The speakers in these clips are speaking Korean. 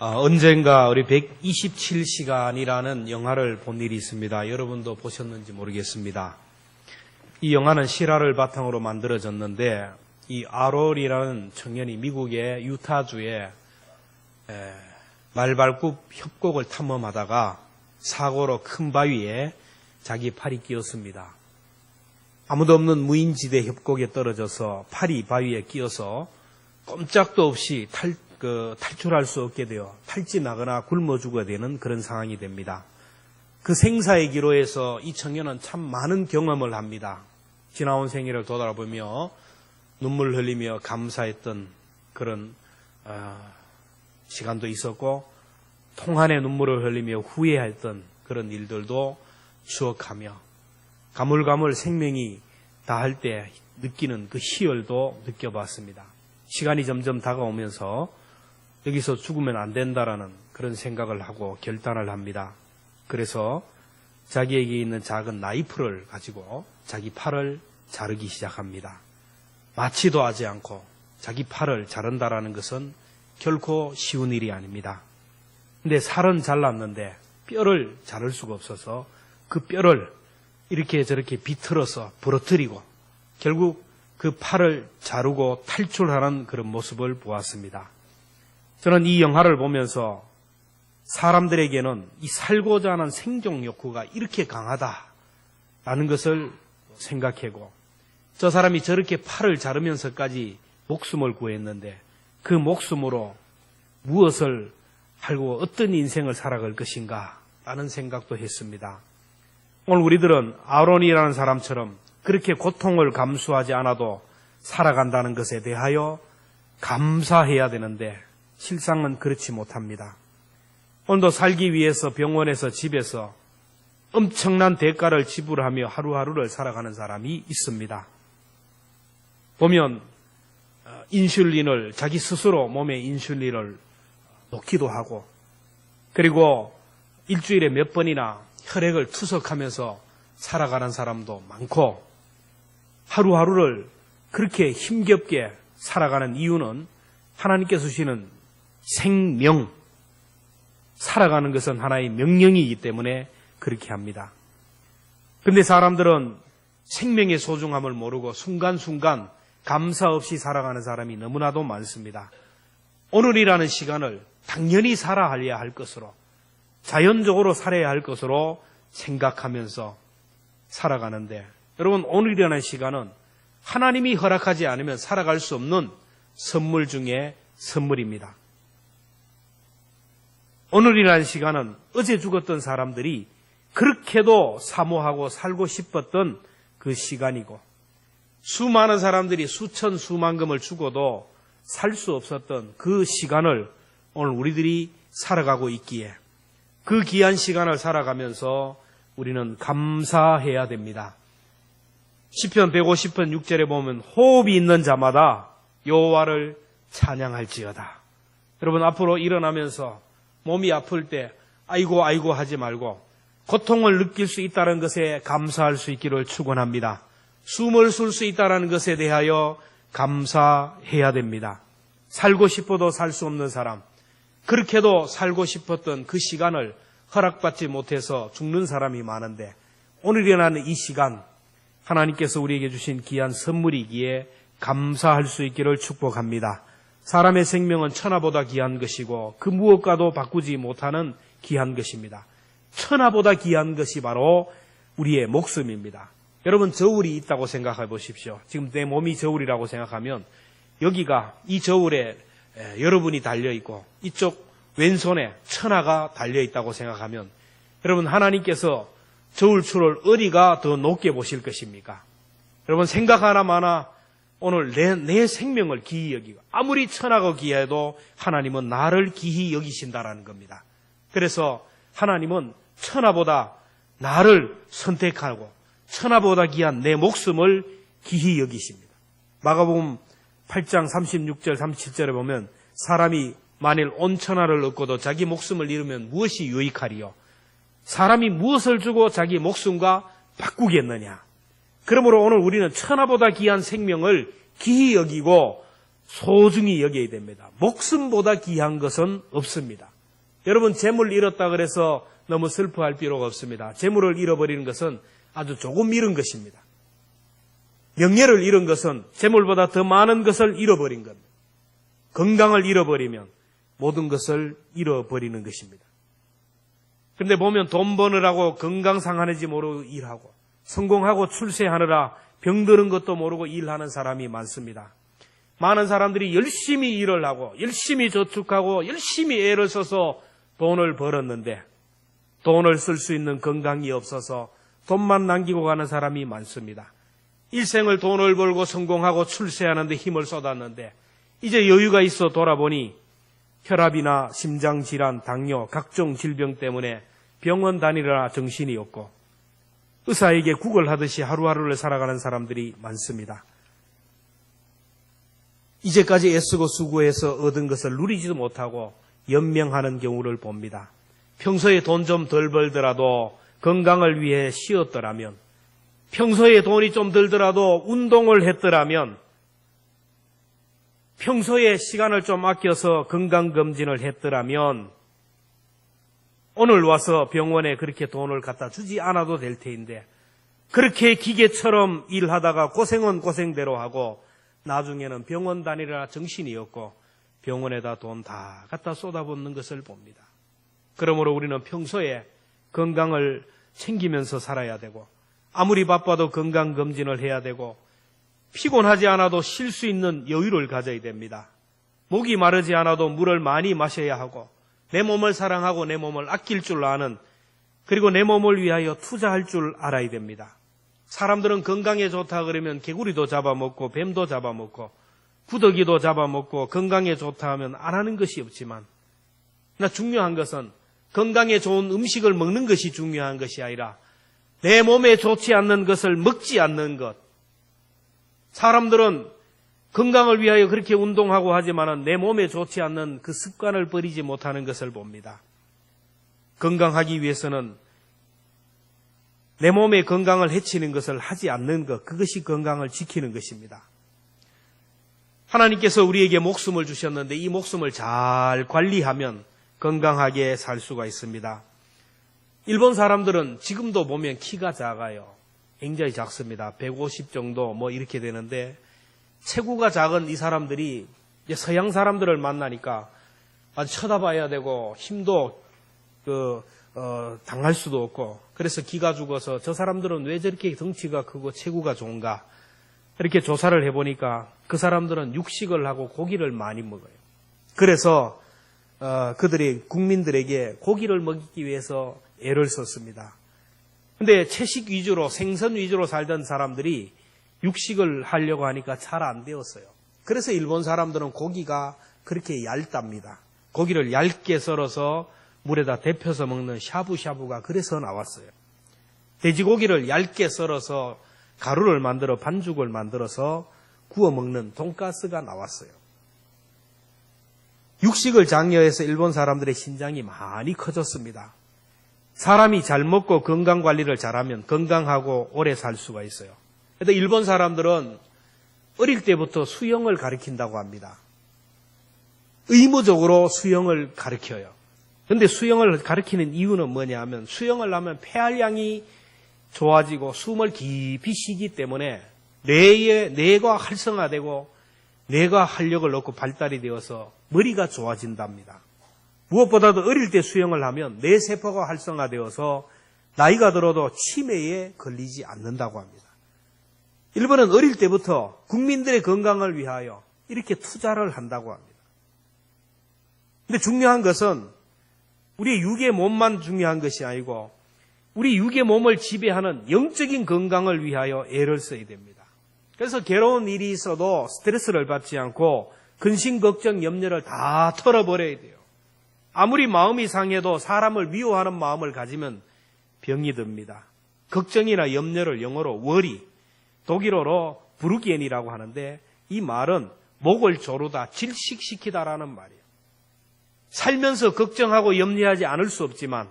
언젠가 우리 127시간이라는 영화를 본 일이 있습니다. 여러분도 보셨는지 모르겠습니다. 이 영화는 실화를 바탕으로 만들어졌는데 이 아롤이라는 청년이 미국의 유타주에 말발굽 협곡을 탐험하다가 사고로 큰 바위에 자기 팔이 끼었습니다. 아무도 없는 무인지대 협곡에 떨어져서 팔이 바위에 끼어서 꼼짝도 없이 탈출할 수 없게 되어 탈진하거나 굶어 죽어야 되는 그런 상황이 됩니다. 그 생사의 기로에서 이 청년은 참 많은 경험을 합니다. 지나온 생애를 돌아보며 눈물 흘리며 감사했던 그런 시간도 있었고 통한의 눈물을 흘리며 후회했던 그런 일들도 추억하며 가물가물 생명이 다할 때 느끼는 그 희열도 느껴봤습니다. 시간이 점점 다가오면서 여기서 죽으면 안 된다라는 그런 생각을 하고 결단을 합니다. 그래서 자기에게 있는 작은 나이프를 가지고 자기 팔을 자르기 시작합니다. 마취도 하지 않고 자기 팔을 자른다라는 것은 결코 쉬운 일이 아닙니다. 근데 살은 잘랐는데 뼈를 자를 수가 없어서 그 뼈를 이렇게 저렇게 비틀어서 부러뜨리고 결국 그 팔을 자르고 탈출하는 그런 모습을 보았습니다. 저는 이 영화를 보면서 사람들에게는 이 살고자 하는 생존 욕구가 이렇게 강하다라는 것을 생각하고 저 사람이 저렇게 팔을 자르면서까지 목숨을 구했는데 그 목숨으로 무엇을 하고 어떤 인생을 살아갈 것인가 라는 생각도 했습니다. 오늘 우리들은 아론이라는 사람처럼 그렇게 고통을 감수하지 않아도 살아간다는 것에 대하여 감사해야 되는데 실상은 그렇지 못합니다. 오늘도 살기 위해서 병원에서 집에서 엄청난 대가를 지불하며 하루하루를 살아가는 사람이 있습니다. 보면 인슐린을 자기 스스로 몸에 인슐린을 놓기도 하고 그리고 일주일에 몇 번이나 혈액을 투석하면서 살아가는 사람도 많고 하루하루를 그렇게 힘겹게 살아가는 이유는 하나님께서 주시는 생명, 살아가는 것은 하나의 명령이기 때문에 그렇게 합니다. 그런데 사람들은 생명의 소중함을 모르고 순간순간 감사 없이 살아가는 사람이 너무나도 많습니다. 오늘이라는 시간을 당연히 살아야 할 것으로 자연적으로 살아야 할 것으로 생각하면서 살아가는데 여러분 오늘이라는 시간은 하나님이 허락하지 않으면 살아갈 수 없는 선물 중에 선물입니다. 오늘이라는 시간은 어제 죽었던 사람들이 그렇게도 사모하고 살고 싶었던 그 시간이고 수많은 사람들이 수천 수만금을 주고도 살 수 없었던 그 시간을 오늘 우리들이 살아가고 있기에 그 귀한 시간을 살아가면서 우리는 감사해야 됩니다. 시편 150편 6절에 보면 호흡이 있는 자마다 여호와를 찬양할지어다. 여러분 앞으로 일어나면서 몸이 아플 때 아이고 아이고 하지 말고 고통을 느낄 수 있다는 것에 감사할 수 있기를 축원합니다. 숨을 쉴 수 있다는 것에 대하여 감사해야 됩니다. 살고 싶어도 살 수 없는 사람, 그렇게도 살고 싶었던 그 시간을 허락받지 못해서 죽는 사람이 많은데 오늘 일어나는 이 시간 하나님께서 우리에게 주신 귀한 선물이기에 감사할 수 있기를 축복합니다. 사람의 생명은 천하보다 귀한 것이고 그 무엇과도 바꾸지 못하는 귀한 것입니다. 천하보다 귀한 것이 바로 우리의 목숨입니다. 여러분 저울이 있다고 생각해 보십시오. 지금 내 몸이 저울이라고 생각하면 여기가 이 저울에 여러분이 달려있고 이쪽 왼손에 천하가 달려있다고 생각하면 여러분 하나님께서 저울추를 어디가 더 높게 보실 것입니까? 여러분 생각 하나마나 오늘 내 생명을 귀히 여기고 아무리 천하가 귀해도 하나님은 나를 귀히 여기신다라는 겁니다. 그래서 하나님은 천하보다 나를 선택하고 천하보다 귀한 내 목숨을 귀히 여기십니다. 마가복음 8장 36절 37절에 보면 사람이 만일 온 천하를 얻고도 자기 목숨을 잃으면 무엇이 유익하리요? 사람이 무엇을 주고 자기 목숨과 바꾸겠느냐? 그러므로 오늘 우리는 천하보다 귀한 생명을 귀히 여기고 소중히 여겨야 됩니다. 목숨보다 귀한 것은 없습니다. 여러분 재물 잃었다 그래서 너무 슬퍼할 필요가 없습니다. 재물을 잃어버리는 것은 아주 조금 잃은 것입니다. 명예를 잃은 것은 재물보다 더 많은 것을 잃어버린 겁니다. 건강을 잃어버리면 모든 것을 잃어버리는 것입니다. 그런데 보면 돈 버느라고 건강 상하는지 모르고 일하고 성공하고 출세하느라 병드는 것도 모르고 일하는 사람이 많습니다. 많은 사람들이 열심히 일을 하고 열심히 저축하고 열심히 애를 써서 돈을 벌었는데 돈을 쓸 수 있는 건강이 없어서 돈만 남기고 가는 사람이 많습니다. 일생을 돈을 벌고 성공하고 출세하는데 힘을 쏟았는데 이제 여유가 있어 돌아보니 혈압이나 심장질환, 당뇨, 각종 질병 때문에 병원 다니느라 정신이 없고 의사에게 구걸하듯이 하루하루를 살아가는 사람들이 많습니다. 이제까지 애쓰고 수고해서 얻은 것을 누리지도 못하고 연명하는 경우를 봅니다. 평소에 돈 좀 덜 벌더라도 건강을 위해 쉬었더라면, 평소에 돈이 좀 들더라도 운동을 했더라면, 평소에 시간을 좀 아껴서 건강검진을 했더라면 오늘 와서 병원에 그렇게 돈을 갖다 주지 않아도 될 테인데 그렇게 기계처럼 일하다가 고생은 고생대로 하고 나중에는 병원 다니느라 정신이 없고 병원에다 돈 다 갖다 쏟아붓는 것을 봅니다. 그러므로 우리는 평소에 건강을 챙기면서 살아야 되고 아무리 바빠도 건강검진을 해야 되고 피곤하지 않아도 쉴 수 있는 여유를 가져야 됩니다. 목이 마르지 않아도 물을 많이 마셔야 하고 내 몸을 사랑하고 내 몸을 아낄 줄 아는 그리고 내 몸을 위하여 투자할 줄 알아야 됩니다. 사람들은 건강에 좋다 그러면 개구리도 잡아먹고 뱀도 잡아먹고 구더기도 잡아먹고 건강에 좋다 하면 안 하는 것이 없지만 중요한 것은 건강에 좋은 음식을 먹는 것이 중요한 것이 아니라 내 몸에 좋지 않는 것을 먹지 않는 것. 사람들은 건강을 위하여 그렇게 운동하고 하지만 내 몸에 좋지 않는 그 습관을 버리지 못하는 것을 봅니다. 건강하기 위해서는 내 몸의 건강을 해치는 것을 하지 않는 것, 그것이 건강을 지키는 것입니다. 하나님께서 우리에게 목숨을 주셨는데 이 목숨을 잘 관리하면 건강하게 살 수가 있습니다. 일본 사람들은 지금도 보면 키가 작아요. 굉장히 작습니다. 150 정도 이렇게 되는데 체구가 작은 이 사람들이 이제 서양 사람들을 만나니까 아주 쳐다봐야 되고 힘도 당할 수도 없고 그래서 기가 죽어서 저 사람들은 왜 저렇게 덩치가 크고 체구가 좋은가 이렇게 조사를 해보니까 그 사람들은 육식을 하고 고기를 많이 먹어요. 그래서 그들이 국민들에게 고기를 먹이기 위해서 애를 썼습니다. 근데 채식 위주로 생선 위주로 살던 사람들이 육식을 하려고 하니까 잘 안 되었어요. 그래서 일본 사람들은 고기가 그렇게 얇답니다. 고기를 얇게 썰어서 물에다 데펴서 먹는 샤브샤브가 그래서 나왔어요. 돼지고기를 얇게 썰어서 가루를 만들어 반죽을 만들어서 구워 먹는 돈가스가 나왔어요. 육식을 장려해서 일본 사람들의 신장이 많이 커졌습니다. 사람이 잘 먹고 건강관리를 잘하면 건강하고 오래 살 수가 있어요. 그런데 일본 사람들은 어릴 때부터 수영을 가르친다고 합니다. 의무적으로 수영을 가르쳐요. 그런데 수영을 가르치는 이유는 뭐냐 하면 수영을 하면 폐활량이 좋아지고 숨을 깊이 쉬기 때문에 뇌가 활성화되고 뇌가 활력을 얻고 발달이 되어서 머리가 좋아진답니다. 무엇보다도 어릴 때 수영을 하면 뇌세포가 활성화되어서 나이가 들어도 치매에 걸리지 않는다고 합니다. 일본은 어릴 때부터 국민들의 건강을 위하여 이렇게 투자를 한다고 합니다. 근데 중요한 것은 우리 육의 몸만 중요한 것이 아니고 우리 육의 몸을 지배하는 영적인 건강을 위하여 애를 써야 됩니다. 그래서 괴로운 일이 있어도 스트레스를 받지 않고 근심, 걱정, 염려를 다 털어버려야 돼요. 아무리 마음이 상해도 사람을 미워하는 마음을 가지면 병이 듭니다. 걱정이나 염려를 영어로 worry, 독일어로 브루기엔이라고 하는데 이 말은 목을 조르다, 질식시키다라는 말이에요. 살면서 걱정하고 염려하지 않을 수 없지만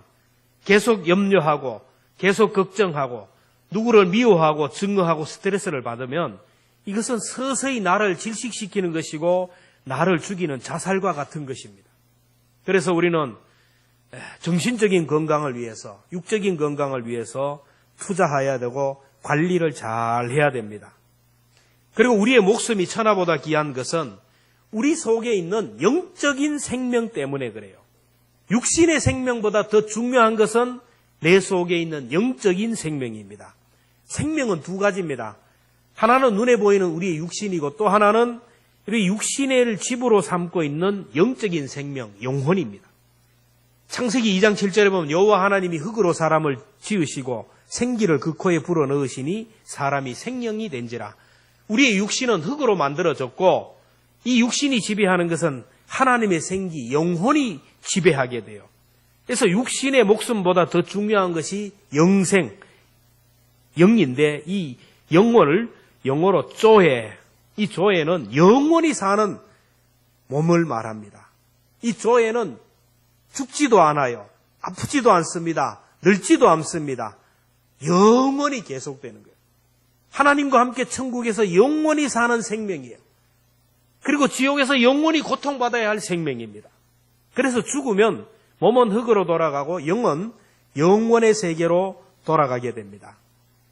계속 염려하고 계속 걱정하고 누구를 미워하고 증오하고 스트레스를 받으면 이것은 서서히 나를 질식시키는 것이고 나를 죽이는 자살과 같은 것입니다. 그래서 우리는 정신적인 건강을 위해서, 육적인 건강을 위해서 투자해야 되고 관리를 잘 해야 됩니다. 그리고 우리의 목숨이 천하보다 귀한 것은 우리 속에 있는 영적인 생명 때문에 그래요. 육신의 생명보다 더 중요한 것은 내 속에 있는 영적인 생명입니다. 생명은 두 가지입니다. 하나는 눈에 보이는 우리의 육신이고 또 하나는 우리 육신을 집으로 삼고 있는 영적인 생명, 영혼입니다. 창세기 2장 7절에 보면 여호와 하나님이 흙으로 사람을 지으시고 생기를 그 코에 불어넣으시니 사람이 생명이 된지라. 우리의 육신은 흙으로 만들어졌고 이 육신이 지배하는 것은 하나님의 생기, 영혼이 지배하게 돼요. 그래서 육신의 목숨보다 더 중요한 것이 영생, 영인데 이 영혼을 영어로 조에, 이 조에는 영원히 사는 몸을 말합니다. 이 조에는 죽지도 않아요. 아프지도 않습니다. 늙지도 않습니다. 영원히 계속되는 거예요. 하나님과 함께 천국에서 영원히 사는 생명이에요. 그리고 지옥에서 영원히 고통받아야 할 생명입니다. 그래서 죽으면 몸은 흙으로 돌아가고 영은 영원의 세계로 돌아가게 됩니다.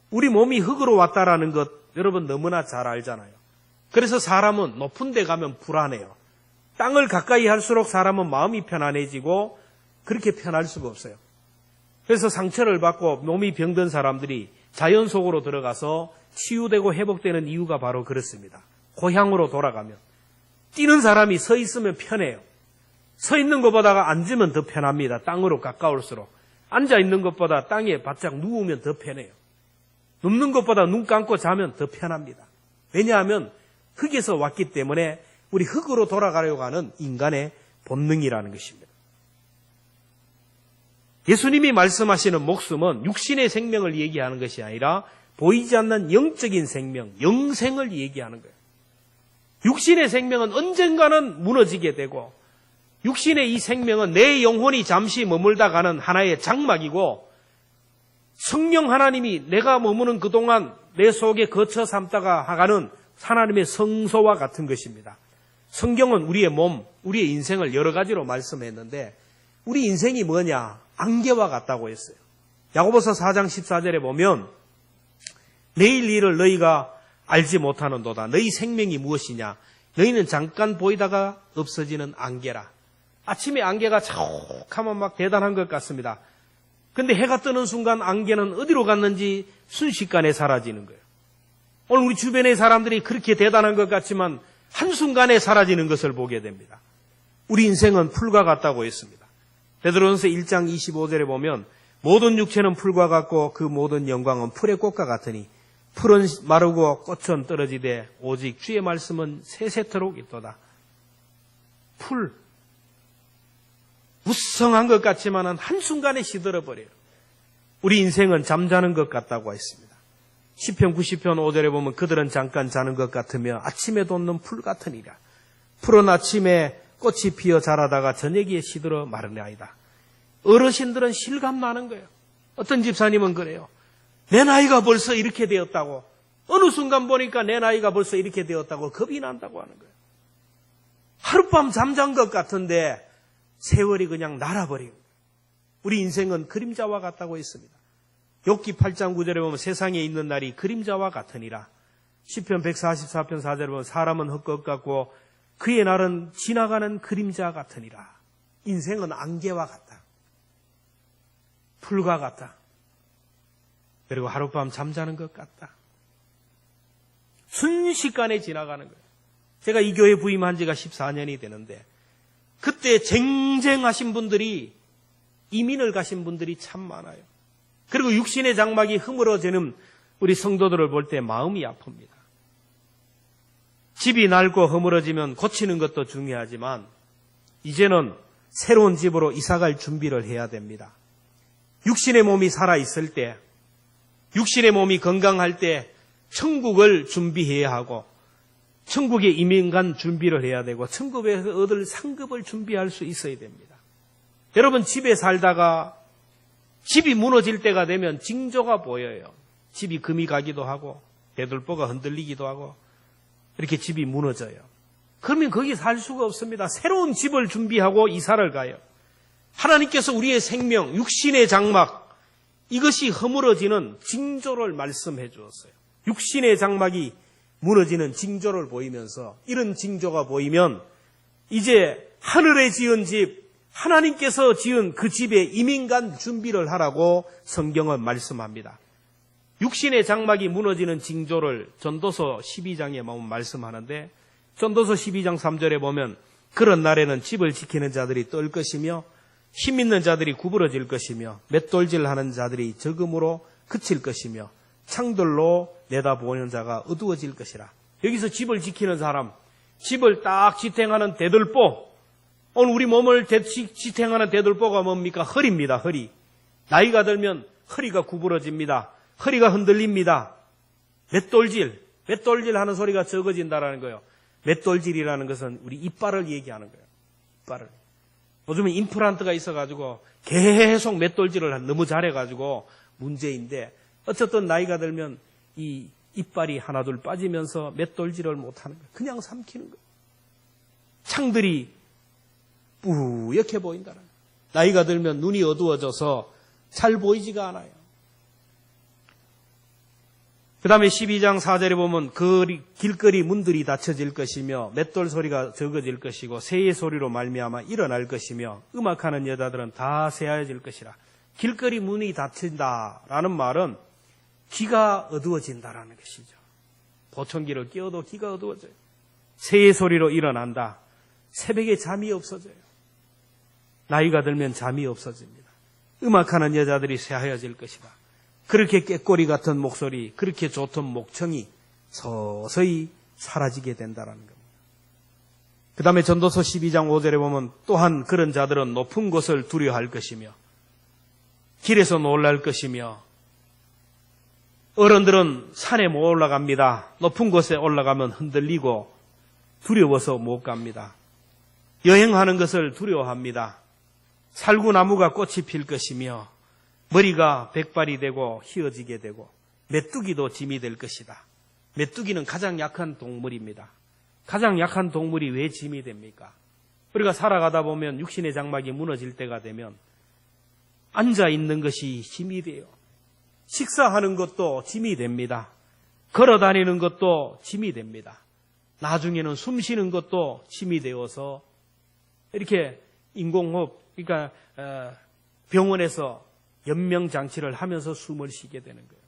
우리 몸이 흙으로 왔다라는 것 여러분 너무나 잘 알잖아요. 그래서 사람은 높은 데 가면 불안해요. 땅을 가까이 할수록 사람은 마음이 편안해지고 그렇게 편할 수가 없어요. 그래서 상처를 받고 몸이 병든 사람들이 자연 속으로 들어가서 치유되고 회복되는 이유가 바로 그렇습니다. 고향으로 돌아가면. 뛰는 사람이 서 있으면 편해요. 서 있는 것보다가 앉으면 더 편합니다. 땅으로 가까울수록. 앉아 있는 것보다 땅에 바짝 누우면 더 편해요. 눕는 것보다 눈 감고 자면 더 편합니다. 왜냐하면 흙에서 왔기 때문에 우리 흙으로 돌아가려고 하는 인간의 본능이라는 것입니다. 예수님이 말씀하시는 목숨은 육신의 생명을 얘기하는 것이 아니라 보이지 않는 영적인 생명, 영생을 얘기하는 거예요. 육신의 생명은 언젠가는 무너지게 되고 육신의 이 생명은 내 영혼이 잠시 머물다 가는 하나의 장막이고 성령 하나님이 내가 머무는 그동안 내 속에 거쳐 삼다가 가는 하나님의 성소와 같은 것입니다. 성경은 우리의 몸, 우리의 인생을 여러 가지로 말씀했는데 우리 인생이 뭐냐? 안개와 같다고 했어요. 야고보서 4장 14절에 보면 내일 일을 너희가 알지 못하는도다. 너희 생명이 무엇이냐? 너희는 잠깐 보이다가 없어지는 안개라. 아침에 안개가 촉하면 막 대단한 것 같습니다. 근데 해가 뜨는 순간 안개는 어디로 갔는지 순식간에 사라지는 거예요. 오늘 우리 주변의 사람들이 그렇게 대단한 것 같지만 한순간에 사라지는 것을 보게 됩니다. 우리 인생은 풀과 같다고 했습니다. 베드로전서 1장 25절에 보면 모든 육체는 풀과 같고 그 모든 영광은 풀의 꽃과 같으니 풀은 마르고 꽃은 떨어지되 오직 주의 말씀은 세세토록 있도다. 풀. 무성한 것 같지만 한순간에 시들어버려요. 우리 인생은 잠자는 것 같다고 했습니다. 시편 90편 5절에 보면 그들은 잠깐 자는 것 같으며 아침에 돋는 풀 같으니라. 풀은 아침에 꽃이 피어 자라다가 저녁에 시들어 마르나이다. 어르신들은 실감 나는 거예요. 어떤 집사님은 그래요. 내 나이가 벌써 이렇게 되었다고. 어느 순간 보니까 내 나이가 벌써 이렇게 되었다고 겁이 난다고 하는 거예요. 하룻밤 잠잔 것 같은데 세월이 그냥 날아버리고. 우리 인생은 그림자와 같다고 했습니다. 욥기 8장 9절에 보면 세상에 있는 날이 그림자와 같으니라. 시편 144편 4절에 보면 사람은 헛것 같고 그의 날은 지나가는 그림자 같으니라. 인생은 안개와 같다. 풀과 같다. 그리고 하룻밤 잠자는 것 같다. 순식간에 지나가는 거예요. 제가 이 교회 부임한 지가 14년이 되는데 그때 쟁쟁하신 분들이 이민을 가신 분들이 참 많아요. 그리고 육신의 장막이 허물어지는 우리 성도들을 볼 때 마음이 아픕니다. 집이 낡고 허물어지면 고치는 것도 중요하지만 이제는 새로운 집으로 이사갈 준비를 해야 됩니다. 육신의 몸이 살아있을 때, 육신의 몸이 건강할 때 천국을 준비해야 하고 천국에 이민간 준비를 해야 되고 천국에서 얻을 상급을 준비할 수 있어야 됩니다. 여러분 집에 살다가 집이 무너질 때가 되면 징조가 보여요. 집이 금이 가기도 하고 배들보가 흔들리기도 하고 이렇게 집이 무너져요. 그러면 거기 살 수가 없습니다. 새로운 집을 준비하고 이사를 가요. 하나님께서 우리의 생명, 육신의 장막, 이것이 허물어지는 징조를 말씀해 주었어요. 육신의 장막이 무너지는 징조를 보이면서 이런 징조가 보이면 이제 하늘에 지은 집, 하나님께서 지은 그 집에 이민간 준비를 하라고 성경은 말씀합니다. 육신의 장막이 무너지는 징조를 전도서 12장에 보면 말씀하는데 전도서 12장 3절에 보면 그런 날에는 집을 지키는 자들이 떨 것이며 힘 있는 자들이 구부러질 것이며 맷돌질하는 자들이 적음으로 그칠 것이며 창들로 내다보는 자가 어두워질 것이라. 여기서 집을 지키는 사람, 집을 딱 지탱하는 대들보, 오늘 우리 몸을 지탱하는 대들보가 뭡니까? 허리입니다. 허리. 나이가 들면 허리가 구부러집니다. 허리가 흔들립니다. 맷돌질 하는 소리가 적어진다라는 거예요. 맷돌질이라는 것은 우리 이빨을 얘기하는 거예요. 이빨을. 요즘에 임플란트가 있어가지고 계속 맷돌질을 너무 잘해가지고 문제인데 어쨌든 나이가 들면 이 이빨이 하나둘 빠지면서 맷돌질을 못하는 거예요. 그냥 삼키는 거예요. 창들이 뿌옇게 보인다는 거예요. 나이가 들면 눈이 어두워져서 잘 보이지가 않아요. 그 다음에 12장 4절에 보면 길거리 문들이 닫혀질 것이며 맷돌 소리가 적어질 것이고 새의 소리로 말미암아 일어날 것이며 음악하는 여자들은 다 새하여질 것이라. 길거리 문이 닫힌다라는 말은 귀가 어두워진다라는 것이죠. 보청기를 끼워도 귀가 어두워져요. 새의 소리로 일어난다. 새벽에 잠이 없어져요. 나이가 들면 잠이 없어집니다. 음악하는 여자들이 새하여질 것이다. 그렇게 꾀꼬리 같은 목소리, 그렇게 좋던 목청이 서서히 사라지게 된다는 겁니다. 그 다음에 전도서 12장 5절에 보면 또한 그런 자들은 높은 곳을 두려워할 것이며 길에서 놀랄 것이며 어른들은 산에 못 올라갑니다. 높은 곳에 올라가면 흔들리고 두려워서 못 갑니다. 여행하는 것을 두려워합니다. 살구나무가 꽃이 필 것이며 머리가 백발이 되고 휘어지게 되고 메뚜기도 짐이 될 것이다. 메뚜기는 가장 약한 동물입니다. 가장 약한 동물이 왜 짐이 됩니까? 우리가 살아가다 보면 육신의 장막이 무너질 때가 되면 앉아있는 것이 짐이 돼요. 식사하는 것도 짐이 됩니다. 걸어다니는 것도 짐이 됩니다. 나중에는 숨 쉬는 것도 짐이 되어서 이렇게 인공호흡, 그러니까 병원에서 연명장치를 하면서 숨을 쉬게 되는 거예요.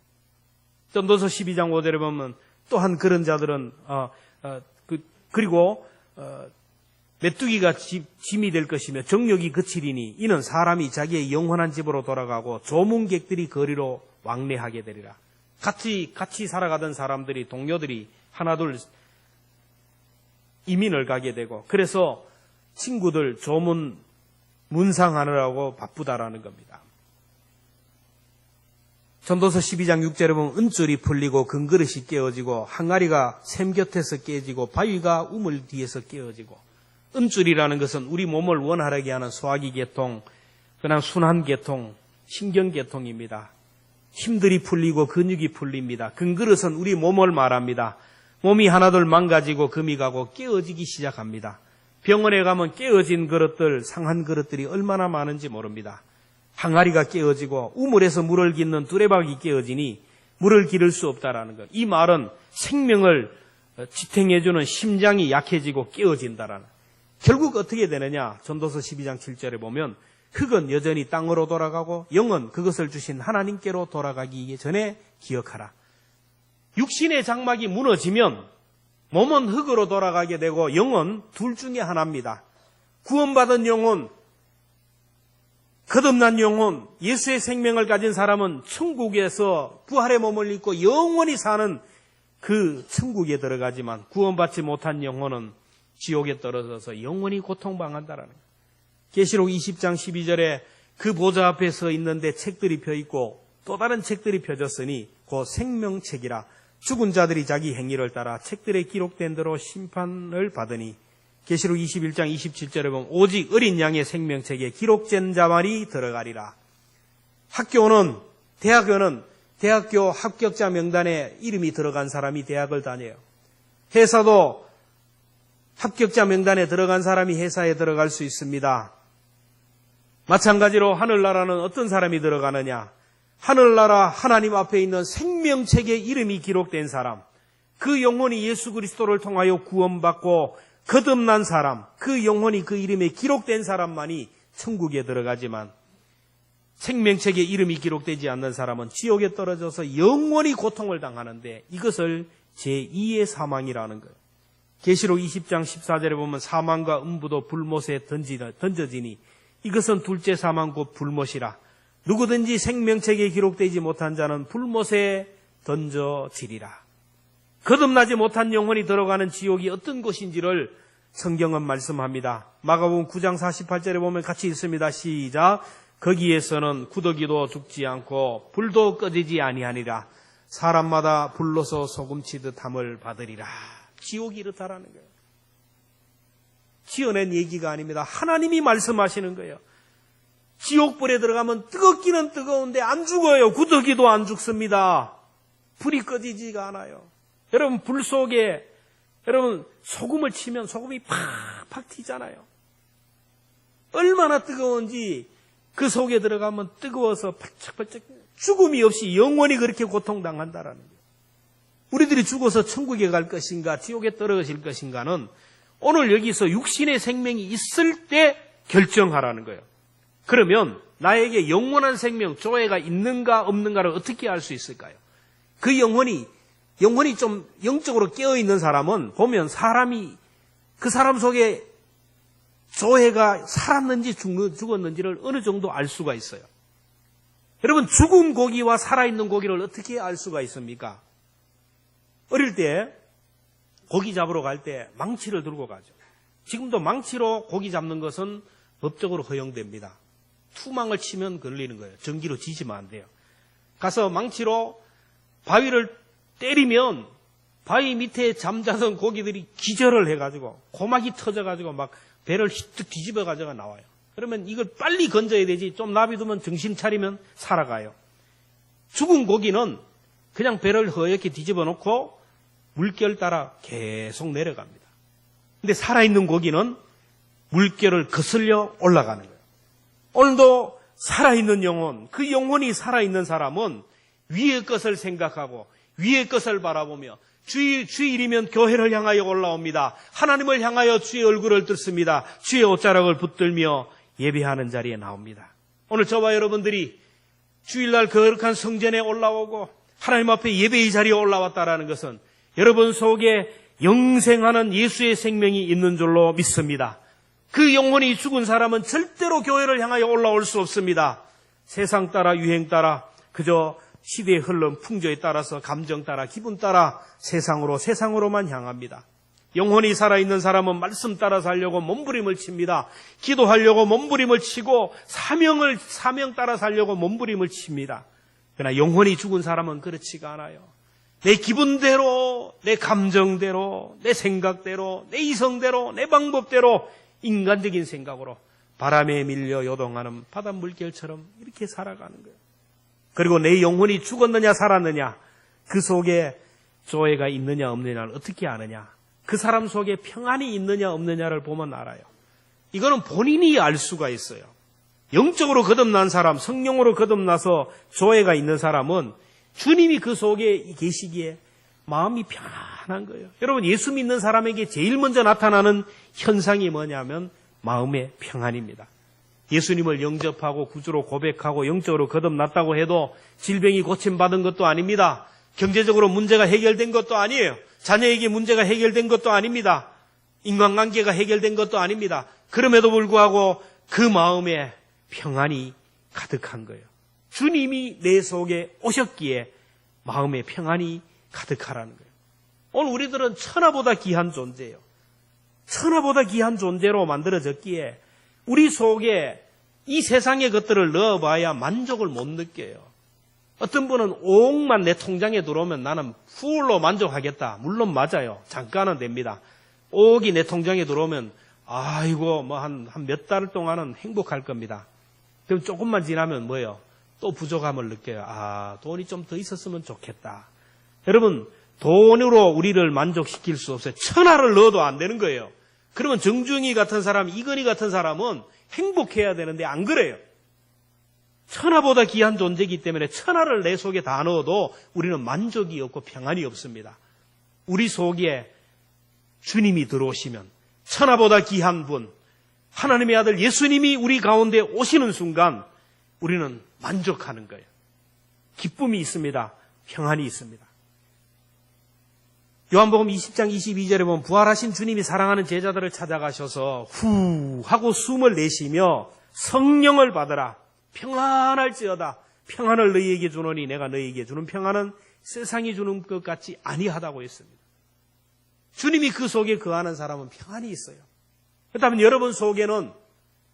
전도서 12장 5절에 보면 또한 그런 자들은 그리고 메뚜기가 짐이 될 것이며 정욕이 그치리니 이는 사람이 자기의 영원한 집으로 돌아가고 조문객들이 거리로 왕래하게 되리라. 같이 살아가던 사람들이 동료들이 하나둘 이민을 가게 되고 그래서 친구들 조문 문상하느라고 바쁘다라는 겁니다. 전도서 12장 6절에 보면 은줄이 풀리고 금그릇이 깨어지고 항아리가 샘 곁에서 깨지고 바위가 우물 뒤에서 깨어지고 은줄이라는 것은 우리 몸을 원활하게 하는 소화기 계통, 그다음 순환 계통, 신경 계통입니다. 힘들이 풀리고 근육이 풀립니다. 금그릇은 우리 몸을 말합니다. 몸이 하나둘 망가지고 금이 가고 깨어지기 시작합니다. 병원에 가면 깨어진 그릇들, 상한 그릇들이 얼마나 많은지 모릅니다. 항아리가 깨어지고 우물에서 물을 깃는 두레박이 깨어지니 물을 기를 수 없다라는 것. 이 말은 생명을 지탱해주는 심장이 약해지고 깨어진다라는. 결국 어떻게 되느냐? 전도서 12장 7절에 보면 흙은 여전히 땅으로 돌아가고 영은 그것을 주신 하나님께로 돌아가기 전에 기억하라. 육신의 장막이 무너지면 몸은 흙으로 돌아가게 되고 영은 둘 중에 하나입니다. 구원받은 영혼, 거듭난 영혼, 예수의 생명을 가진 사람은 천국에서 부활의 몸을 입고 영원히 사는 그 천국에 들어가지만 구원받지 못한 영혼은 지옥에 떨어져서 영원히 고통당한다라는 거예요. 계시록 20장 12절에 그 보좌 앞에 서 있는데 책들이 펴 있고 또 다른 책들이 펴졌으니 그 생명책이라. 죽은 자들이 자기 행위를 따라 책들에 기록된 대로 심판을 받으니. 계시록 21장 27절에 보면 오직 어린 양의 생명책에 기록된 자만이 들어가리라. 대학교는 대학교 합격자 명단에 이름이 들어간 사람이 대학을 다녀요. 회사도 합격자 명단에 들어간 사람이 회사에 들어갈 수 있습니다. 마찬가지로 하늘나라는 어떤 사람이 들어가느냐? 하늘나라 하나님 앞에 있는 생명책에 이름이 기록된 사람, 그 영혼이 예수 그리스도를 통하여 구원받고 거듭난 사람, 그 영혼이 그 이름에 기록된 사람만이 천국에 들어가지만 생명책에 이름이 기록되지 않는 사람은 지옥에 떨어져서 영원히 고통을 당하는데 이것을 제2의 사망이라는 거예요. 계시록 20장 14절에 보면 사망과 음부도 불못에 던져지니 이것은 둘째 사망 곧 불못이라. 누구든지 생명책에 기록되지 못한 자는 불못에 던져지리라. 거듭나지 못한 영혼이 들어가는 지옥이 어떤 곳인지를 성경은 말씀합니다. 마가복음 9장 48절에 보면 같이 읽습니다. 시작. 거기에서는 구더기도 죽지 않고 불도 꺼지지 아니하니라. 사람마다 불로서 소금치듯 함을 받으리라. 지옥이 이렇다라는 거예요. 지어낸 얘기가 아닙니다. 하나님이 말씀하시는 거예요. 지옥불에 들어가면 뜨겁기는 뜨거운데 안 죽어요. 구더기도 안 죽습니다. 불이 꺼지지가 않아요. 여러분 불 속에 여러분 소금을 치면 소금이 팍팍 튀잖아요. 얼마나 뜨거운지 그 속에 들어가면 뜨거워서 펄쩍펄쩍 죽음이 없이 영원히 그렇게 고통당한다라는 거예요. 우리들이 죽어서 천국에 갈 것인가 지옥에 떨어질 것인가는 오늘 여기서 육신의 생명이 있을 때 결정하라는 거예요. 그러면 나에게 영원한 생명, 조회가 있는가 없는가를 어떻게 알 수 있을까요? 그 영혼이 좀 영적으로 깨어있는 사람은 보면 사람이 그 사람 속에 조회가 살았는지 죽었는지를 어느 정도 알 수가 있어요. 여러분 죽은 고기와 살아있는 고기를 어떻게 알 수가 있습니까? 어릴 때 고기 잡으러 갈 때 망치를 들고 가죠. 지금도 망치로 고기 잡는 것은 법적으로 허용됩니다. 투망을 치면 걸리는 거예요. 전기로 지지면 안 돼요. 가서 망치로 바위를 때리면 바위 밑에 잠자던 고기들이 기절을 해가지고 고막이 터져가지고 막 배를 휘뜩 뒤집어가지고 나와요. 그러면 이걸 빨리 건져야 되지 좀 놔두면 정신 차리면 살아가요. 죽은 고기는 그냥 배를 허옇게 뒤집어 놓고 물결 따라 계속 내려갑니다. 근데 살아있는 고기는 물결을 거슬려 올라가는 거예요. 오늘도 살아있는 영혼, 그 영혼이 살아있는 사람은 위의 것을 생각하고 위의 것을 바라보며 주일이면 교회를 향하여 올라옵니다. 하나님을 향하여 주의 얼굴을 뜯습니다. 주의 옷자락을 붙들며 예배하는 자리에 나옵니다. 오늘 저와 여러분들이 주일날 거룩한 성전에 올라오고 하나님 앞에 예배의 자리에 올라왔다라는 것은 여러분 속에 영생하는 예수의 생명이 있는 줄로 믿습니다. 그 영혼이 죽은 사람은 절대로 교회를 향하여 올라올 수 없습니다. 세상 따라 유행 따라 그저 시대의 흐름 풍조에 따라서 감정 따라 기분 따라 세상으로만 향합니다. 영혼이 살아있는 사람은 말씀 따라 살려고 몸부림을 칩니다. 기도하려고 몸부림을 치고 사명 따라 살려고 몸부림을 칩니다. 그러나 영혼이 죽은 사람은 그렇지가 않아요. 내 기분대로, 내 감정대로, 내 생각대로, 내 이성대로, 내 방법대로 인간적인 생각으로 바람에 밀려 요동하는 바닷물결처럼 이렇게 살아가는 거예요. 그리고 내 영혼이 죽었느냐 살았느냐 그 속에 조회가 있느냐 없느냐를 어떻게 아느냐 그 사람 속에 평안이 있느냐 없느냐를 보면 알아요. 이거는 본인이 알 수가 있어요. 영적으로 거듭난 사람, 성령으로 거듭나서 조회가 있는 사람은 주님이 그 속에 계시기에 마음이 편안한 거예요. 여러분 예수 믿는 사람에게 제일 먼저 나타나는 현상이 뭐냐면 마음의 평안입니다. 예수님을 영접하고 구주로 고백하고 영적으로 거듭났다고 해도 질병이 고침받은 것도 아닙니다. 경제적으로 문제가 해결된 것도 아니에요. 자녀에게 문제가 해결된 것도 아닙니다. 인간관계가 해결된 것도 아닙니다. 그럼에도 불구하고 그 마음에 평안이 가득한 거예요. 주님이 내 속에 오셨기에 마음에 평안이 가득하라는 거예요. 오늘 우리들은 천하보다 귀한 존재예요. 천하보다 귀한 존재로 만들어졌기에 우리 속에 이 세상의 것들을 넣어봐야 만족을 못 느껴요. 어떤 분은 5억만 내 통장에 들어오면 나는 풀로 만족하겠다. 물론 맞아요. 잠깐은 됩니다. 5억이 내 통장에 들어오면 아이고 뭐 한 몇 달 동안은 행복할 겁니다. 그럼 조금만 지나면 뭐예요? 또 부족함을 느껴요. 아, 돈이 좀 더 있었으면 좋겠다. 여러분, 돈으로 우리를 만족시킬 수 없어요. 천하를 넣어도 안 되는 거예요. 그러면 정중희 같은 사람, 이건희 같은 사람은 행복해야 되는데 안 그래요. 천하보다 귀한 존재이기 때문에 천하를 내 속에 다 넣어도 우리는 만족이 없고 평안이 없습니다. 우리 속에 주님이 들어오시면 천하보다 귀한 분, 하나님의 아들 예수님이 우리 가운데 오시는 순간 우리는 만족하는 거예요. 기쁨이 있습니다. 평안이 있습니다. 요한복음 20장 22절에 보면 부활하신 주님이 사랑하는 제자들을 찾아가셔서 후 하고 숨을 내쉬며 성령을 받으라. 평안할지어다. 평안을 너희에게 주노니 내가 너희에게 주는 평안은 세상이 주는 것 같지 아니하다고 했습니다. 주님이 그 속에 거하는 사람은 평안이 있어요. 그렇다면 여러분 속에는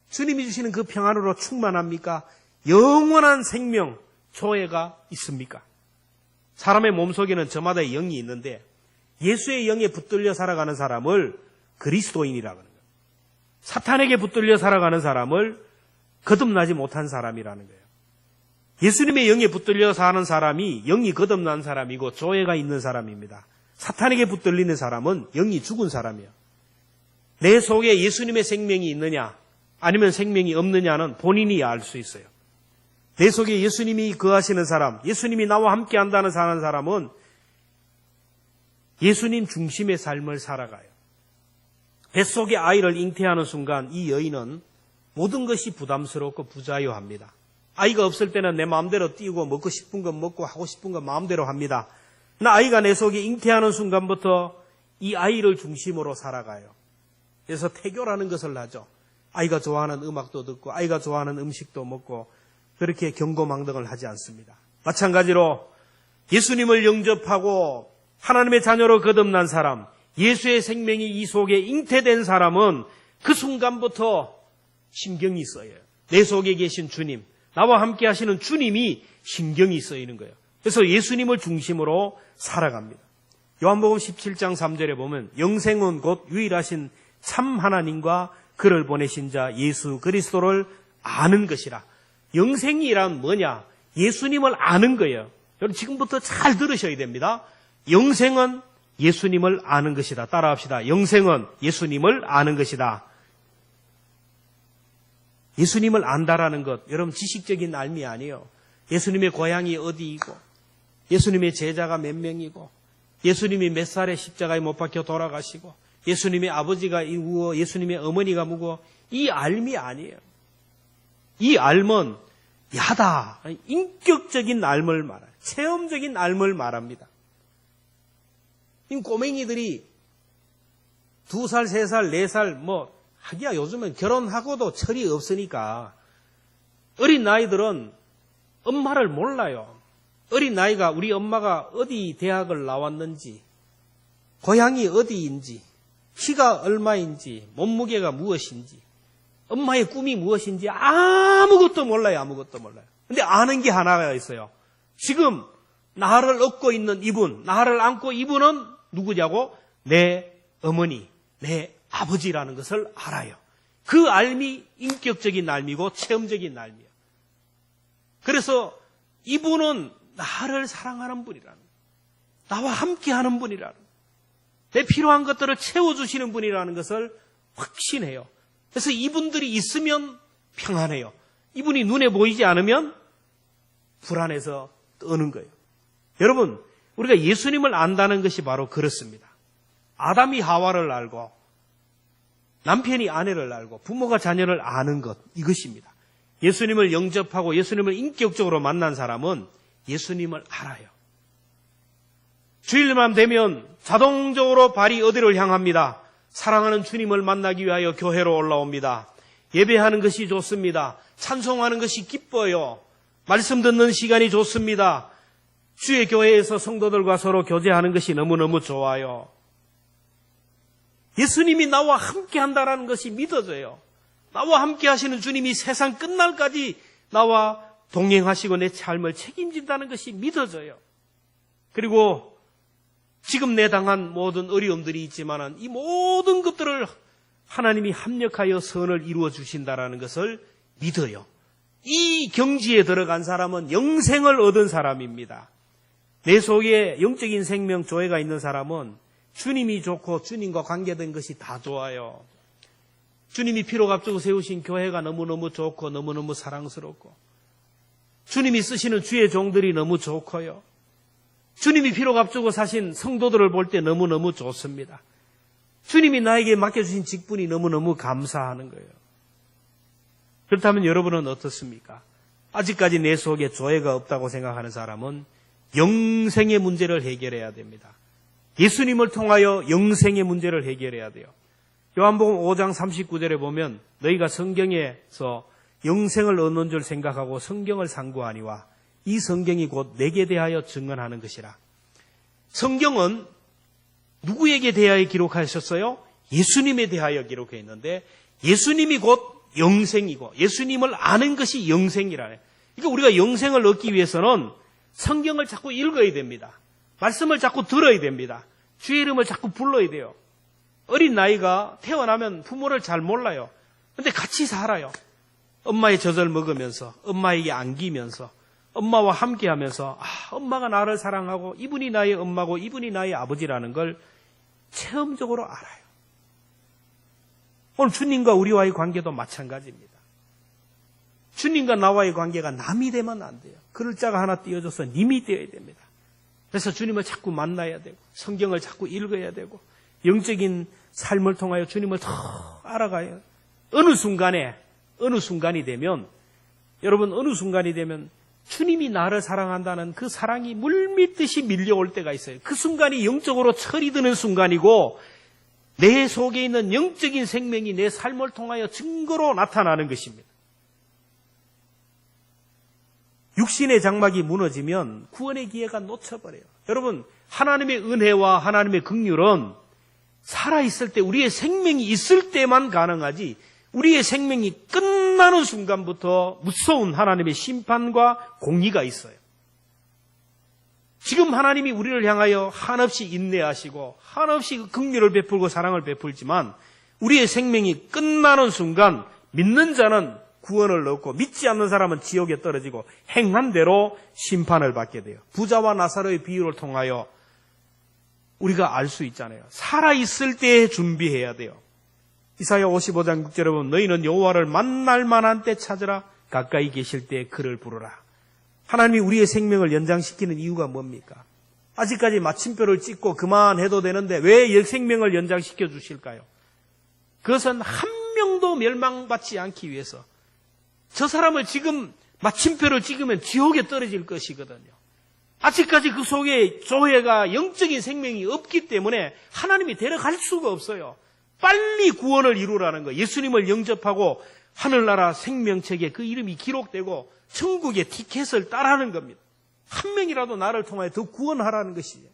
주님이 주시는 그 평안으로 충만합니까? 영원한 생명, 조회가 있습니까? 사람의 몸속에는 저마다의 영이 있는데 예수의 영에 붙들려 살아가는 사람을 그리스도인이라고 하는 거예요. 사탄에게 붙들려 살아가는 사람을 거듭나지 못한 사람이라는 거예요. 예수님의 영에 붙들려 사는 사람이 영이 거듭난 사람이고 조회가 있는 사람입니다. 사탄에게 붙들리는 사람은 영이 죽은 사람이에요. 내 속에 예수님의 생명이 있느냐 아니면 생명이 없느냐는 본인이 알 수 있어요. 내 속에 예수님이 거하시는 사람, 예수님이 나와 함께 한다는 사람은 예수님 중심의 삶을 살아가요. 뱃속에 아이를 잉태하는 순간 이 여인은 모든 것이 부담스럽고 부자유합니다. 아이가 없을 때는 내 마음대로 뛰고 먹고 싶은 건 먹고 하고 싶은 건 마음대로 합니다. 나 아이가 내 속에 잉태하는 순간부터 이 아이를 중심으로 살아가요. 그래서 태교라는 것을 하죠. 아이가 좋아하는 음악도 듣고 아이가 좋아하는 음식도 먹고 그렇게 경고망덕을 하지 않습니다. 마찬가지로 예수님을 영접하고 하나님의 자녀로 거듭난 사람, 예수의 생명이 이 속에 잉태된 사람은 그 순간부터 신경이 쓰여요. 내 속에 계신 주님, 나와 함께 하시는 주님이 신경이 쓰이는 거예요. 그래서 예수님을 중심으로 살아갑니다. 요한복음 17장 3절에 보면 영생은 곧 유일하신 참 하나님과 그를 보내신 자 예수 그리스도를 아는 것이라. 영생이란 뭐냐? 예수님을 아는 거예요. 여러분 지금부터 잘 들으셔야 됩니다. 영생은 예수님을 아는 것이다. 따라합시다. 영생은 예수님을 아는 것이다. 예수님을 안다라는 것, 여러분 지식적인 알미 아니에요. 예수님의 고향이 어디이고, 예수님의 제자가 몇 명이고, 예수님이 몇 살에 십자가에 못 박혀 돌아가시고, 예수님의 아버지가 누구, 예수님의 어머니가 누구, 이 알미 아니에요. 이 알은 야다, 인격적인 알을 말해요. 체험적인 알을 말합니다. 이 꼬맹이들이 2살, 3살, 4살 하기야 요즘은 결혼하고도 철이 없으니까 어린 나이들은 엄마를 몰라요. 어린 나이가 우리 엄마가 어디 대학을 나왔는지, 고향이 어디인지, 키가 얼마인지, 몸무게가 무엇인지, 엄마의 꿈이 무엇인지 아무것도 몰라요. 아무것도 몰라요. 근데 아는 게 하나가 있어요. 지금 나를 업고 있는 이분, 나를 안고 이분은 누구냐고? 내 어머니, 내 아버지라는 것을 알아요. 그 알미 인격적인 알미고 체험적인 알미예요. 그래서 이분은 나를 사랑하는 분이라는 거예요. 나와 함께하는 분이라는 거예요. 내 필요한 것들을 채워주시는 분이라는 것을 확신해요. 그래서 이분들이 있으면 평안해요. 이분이 눈에 보이지 않으면 불안해서 떠는 거예요. 여러분, 우리가 예수님을 안다는 것이 바로 그렇습니다. 아담이 하와를 알고 남편이 아내를 알고 부모가 자녀를 아는 것, 이것입니다. 예수님을 영접하고 예수님을 인격적으로 만난 사람은 예수님을 알아요. 주일만 되면 자동적으로 발이 어디를 향합니다. 사랑하는 주님을 만나기 위하여 교회로 올라옵니다. 예배하는 것이 좋습니다. 찬송하는 것이 기뻐요. 말씀 듣는 시간이 좋습니다. 주의 교회에서 성도들과 서로 교제하는 것이 너무너무 좋아요. 예수님이 나와 함께 한다는 것이 믿어져요. 나와 함께 하시는 주님이 세상 끝날까지 나와 동행하시고 내 삶을 책임진다는 것이 믿어져요. 그리고 지금 내 당한 모든 어려움들이 있지만 이 모든 것들을 하나님이 합력하여 선을 이루어 주신다는 것을 믿어요. 이 경지에 들어간 사람은 영생을 얻은 사람입니다. 내 속에 영적인 생명 조회가 있는 사람은 주님이 좋고 주님과 관계된 것이 다 좋아요. 주님이 피로 값주고 세우신 교회가 너무너무 좋고 너무너무 사랑스럽고 주님이 쓰시는 주의 종들이 너무 좋고요. 주님이 피로 값주고 사신 성도들을 볼 때 너무너무 좋습니다. 주님이 나에게 맡겨주신 직분이 너무너무 감사하는 거예요. 그렇다면 여러분은 어떻습니까? 아직까지 내 속에 조회가 없다고 생각하는 사람은 영생의 문제를 해결해야 됩니다. 예수님을 통하여 영생의 문제를 해결해야 돼요. 요한복음 5장 39절에 보면 너희가 성경에서 영생을 얻는 줄 생각하고 성경을 상고하니와 이 성경이 곧 내게 대하여 증언하는 것이라. 성경은 누구에게 대하여 기록하셨어요? 예수님에 대하여 기록해 있는데 예수님이 곧 영생이고 예수님을 아는 것이 영생이라네. 그러니까 우리가 영생을 얻기 위해서는 성경을 자꾸 읽어야 됩니다. 말씀을 자꾸 들어야 됩니다. 주의 이름을 자꾸 불러야 돼요. 어린 나이가 태어나면 부모를 잘 몰라요. 근데 같이 살아요. 엄마의 젖을 먹으면서 엄마에게 안기면서 엄마와 함께하면서 엄마가 나를 사랑하고 이분이 나의 엄마고 이분이 나의 아버지라는 걸 체험적으로 알아요. 오늘 주님과 우리와의 관계도 마찬가지입니다. 주님과 나와의 관계가 남이 되면 안 돼요. 글자가 하나 띄어져서 님이 되어야 됩니다. 그래서 주님을 자꾸 만나야 되고 성경을 자꾸 읽어야 되고 영적인 삶을 통하여 주님을 더 알아가요. 어느 순간이 되면 여러분 어느 순간이 되면 주님이 나를 사랑한다는 그 사랑이 물밀듯이 밀려올 때가 있어요. 그 순간이 영적으로 철이 드는 순간이고 내 속에 있는 영적인 생명이 내 삶을 통하여 증거로 나타나는 것입니다. 육신의 장막이 무너지면 구원의 기회가 놓쳐버려요. 여러분 하나님의 은혜와 하나님의 긍휼은 살아있을 때 우리의 생명이 있을 때만 가능하지 우리의 생명이 끝나는 순간부터 무서운 하나님의 심판과 공의가 있어요. 지금 하나님이 우리를 향하여 한없이 인내하시고 한없이 긍휼을 베풀고 사랑을 베풀지만 우리의 생명이 끝나는 순간 믿는 자는 구원을 얻고 믿지 않는 사람은 지옥에 떨어지고 행한 대로 심판을 받게 돼요. 부자와 나사로의 비유를 통하여 우리가 알 수 있잖아요. 살아있을 때 준비해야 돼요. 이사야 55장 6절에 보면 너희는 여호와를 만날 만한 때 찾으라 가까이 계실 때 그를 부르라. 하나님이 우리의 생명을 연장시키는 이유가 뭡니까? 아직까지 마침표를 찍고 그만해도 되는데 왜 생명을 연장시켜 주실까요? 그것은 한 명도 멸망받지 않기 위해서. 저 사람을 지금 마침표를 찍으면 지옥에 떨어질 것이거든요. 아직까지 그 속에 조회가 영적인 생명이 없기 때문에 하나님이 데려갈 수가 없어요. 빨리 구원을 이루라는 거예요. 예수님을 영접하고 하늘나라 생명책에 그 이름이 기록되고 천국의 티켓을 따라하는 겁니다. 한 명이라도 나를 통하여 더 구원하라는 것이에요.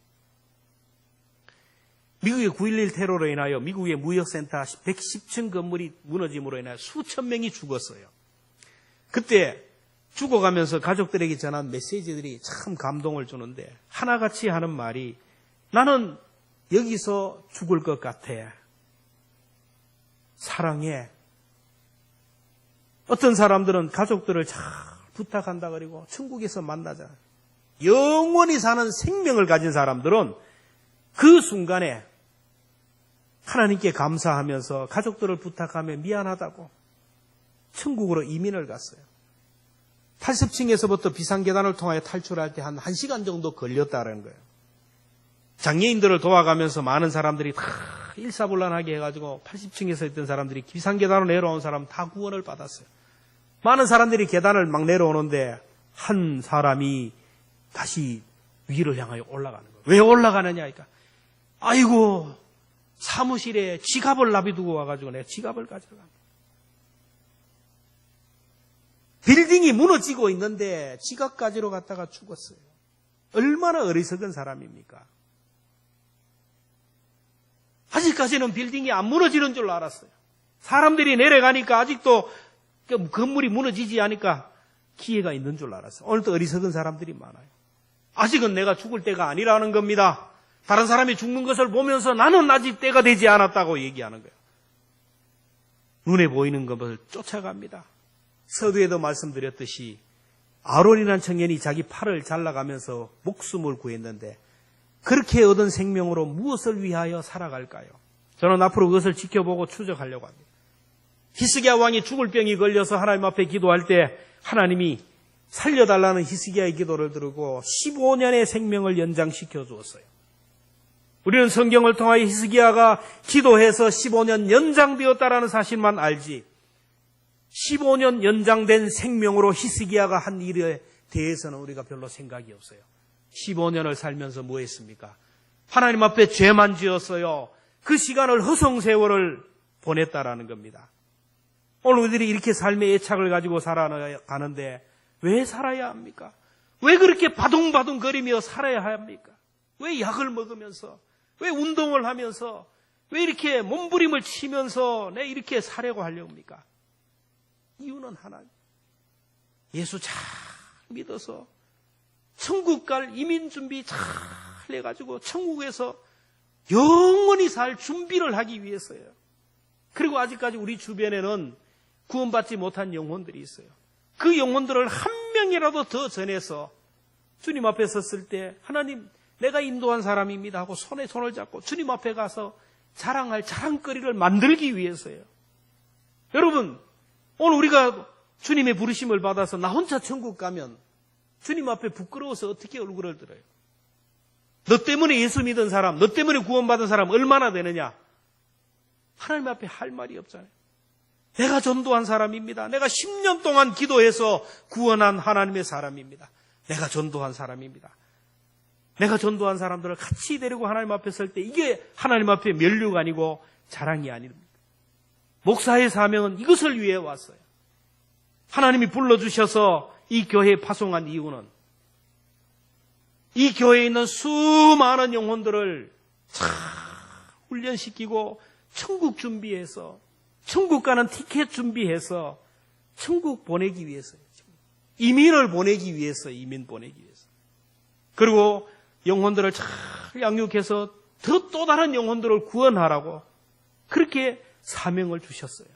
미국의 9.11 테러로 인하여 미국의 무역센터 110층 건물이 무너짐으로 인하여 수천 명이 죽었어요. 그때 죽어가면서 가족들에게 전한 메시지들이 참 감동을 주는데 하나같이 하는 말이 나는 여기서 죽을 것 같아. 사랑해. 어떤 사람들은 가족들을 잘 부탁한다 그리고 천국에서 만나자. 영원히 사는 생명을 가진 사람들은 그 순간에 하나님께 감사하면서 가족들을 부탁하며 미안하다고 천국으로 이민을 갔어요. 80층에서부터 비상계단을 통하여 탈출할 때 한 1시간 정도 걸렸다는 거예요. 장애인들을 도와가면서 많은 사람들이 다 일사불란하게 해가지고 80층에서 있던 사람들이 비상계단으로 내려온 사람 다 구원을 받았어요. 많은 사람들이 계단을 막 내려오는데 한 사람이 다시 위를 향하여 올라가는 거예요. 왜 올라가느냐 하니까 아이고 사무실에 지갑을 놔두고 와가지고 내가 지갑을 가져가. 빌딩이 무너지고 있는데 지갑 가지러 갔다가 죽었어요. 얼마나 어리석은 사람입니까? 아직까지는 빌딩이 안 무너지는 줄 알았어요. 사람들이 내려가니까 아직도 건물이 무너지지 않으니까 기회가 있는 줄 알았어요. 오늘도 어리석은 사람들이 많아요. 아직은 내가 죽을 때가 아니라는 겁니다. 다른 사람이 죽는 것을 보면서 나는 아직 때가 되지 않았다고 얘기하는 거예요. 눈에 보이는 것을 쫓아갑니다. 서두에도 말씀드렸듯이 아론이라는 청년이 자기 팔을 잘라가면서 목숨을 구했는데 그렇게 얻은 생명으로 무엇을 위하여 살아갈까요? 저는 앞으로 그것을 지켜보고 추적하려고 합니다. 히스기야 왕이 죽을 병이 걸려서 하나님 앞에 기도할 때 하나님이 살려달라는 히스기야의 기도를 들고 15년의 생명을 연장시켜 주었어요. 우리는 성경을 통하여 히스기야가 기도해서 15년 연장되었다라는 사실만 알지 15년 연장된 생명으로 히스기야가 한 일에 대해서는 우리가 별로 생각이 없어요. 15년을 살면서 뭐 했습니까? 하나님 앞에 죄만 지었어요. 그 시간을 허송세월을 보냈다라는 겁니다. 오늘 우리들이 이렇게 삶의 애착을 가지고 살아가는데 왜 살아야 합니까? 왜 그렇게 바둥바둥거리며 살아야 합니까? 왜 약을 먹으면서, 왜 운동을 하면서, 왜 이렇게 몸부림을 치면서 내 이렇게 살려고 하려고 합니까? 이유는 하나님. 예수 잘 믿어서 천국 갈 이민 준비 잘 해가지고 천국에서 영원히 살 준비를 하기 위해서예요. 그리고 아직까지 우리 주변에는 구원받지 못한 영혼들이 있어요. 그 영혼들을 한 명이라도 더 전해서 주님 앞에 섰을 때 하나님 내가 인도한 사람입니다 하고 손에 손을 잡고 주님 앞에 가서 자랑할 자랑거리를 만들기 위해서예요. 여러분 오늘 우리가 주님의 부르심을 받아서 나 혼자 천국 가면 주님 앞에 부끄러워서 어떻게 얼굴을 들어요? 너 때문에 예수 믿은 사람, 너 때문에 구원받은 사람 얼마나 되느냐? 하나님 앞에 할 말이 없잖아요. 내가 전도한 사람입니다. 내가 10년 동안 기도해서 구원한 하나님의 사람입니다. 내가 전도한 사람입니다. 내가 전도한 사람들을 같이 데리고 하나님 앞에 설 때 이게 하나님 앞에 면류가 아니고 자랑이 아닙니다. 목사의 사명은 이것을 위해 왔어요. 하나님이 불러주셔서 이 교회에 파송한 이유는 이 교회에 있는 수많은 영혼들을 잘 훈련시키고 천국 준비해서 천국 가는 티켓 준비해서 천국 보내기 위해서요. 이민을 보내기 위해서, 이민 보내기 위해서. 그리고 영혼들을 잘 양육해서 또 다른 영혼들을 구원하라고 그렇게 사명을 주셨어요.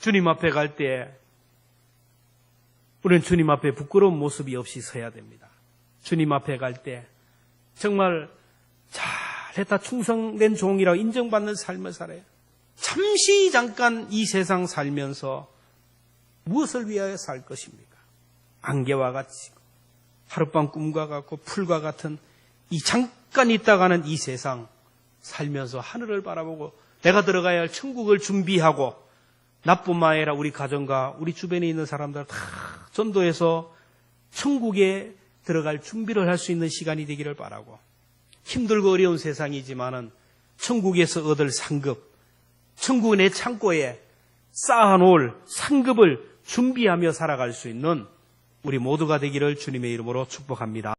주님 앞에 갈 때 우리는 주님 앞에 부끄러운 모습이 없이 서야 됩니다. 주님 앞에 갈 때 정말 잘했다 충성된 종이라고 인정받는 삶을 살아요. 잠시 잠깐 이 세상 살면서 무엇을 위하여 살 것입니까? 안개와 같이 하룻밤 꿈과 같고 풀과 같은 이 잠깐 있다가는 이 세상 살면서 하늘을 바라보고 내가 들어가야 할 천국을 준비하고 나뿐만 아니라 우리 가정과 우리 주변에 있는 사람들 다 전도해서 천국에 들어갈 준비를 할 수 있는 시간이 되기를 바라고 힘들고 어려운 세상이지만은 천국에서 얻을 상급, 천국 내 창고에 쌓아놓을 상급을 준비하며 살아갈 수 있는 우리 모두가 되기를 주님의 이름으로 축복합니다.